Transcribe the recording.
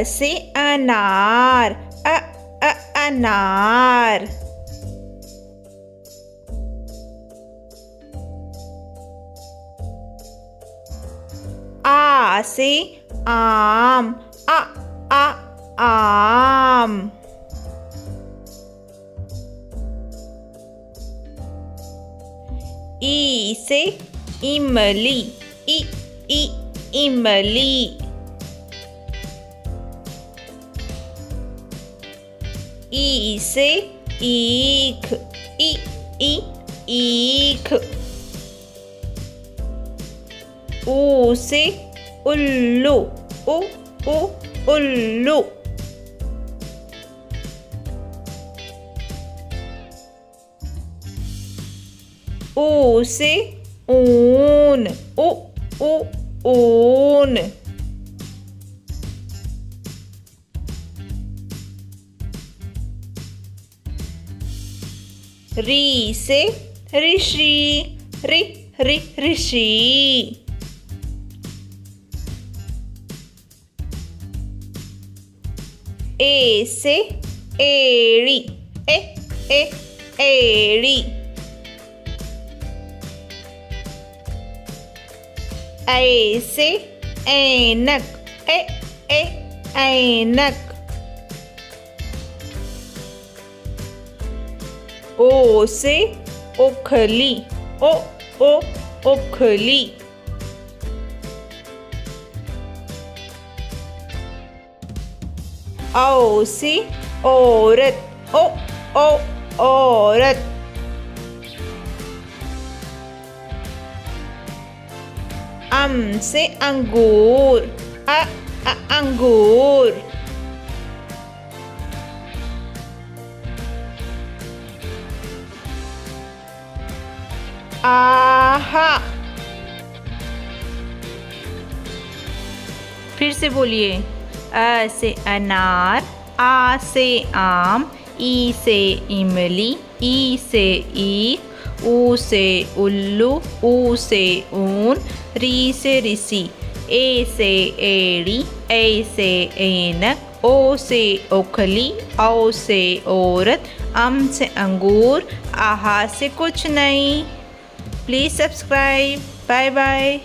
से अनार, अनार। आ से आम, आम। ई से इमली, इमली। ई से ईख, ईख। ऊ से उल्लू, उल्लू। ऊ से ऊन, ऊन। री से ऋषि, ऋषि। ए से एड़ी, एड़ी। ऐ से ऐनक, ऐनक। ओ से ओखली, ओखली। औ से औरत, औरत। अम से अंगूर, अंगूर। आहा। फिर से बोलिए। अ से अनार, आ से आम, ई से इमली, ई से ईख, ऊ से उल्लू, ऊ से ऊन, री से ऋषि, ए से एड़ी, ए से ऐनक, ओ से ओखली, औ से औरत, अम से अंगूर, आहा से कुछ नहीं। Please subscribe. Bye bye.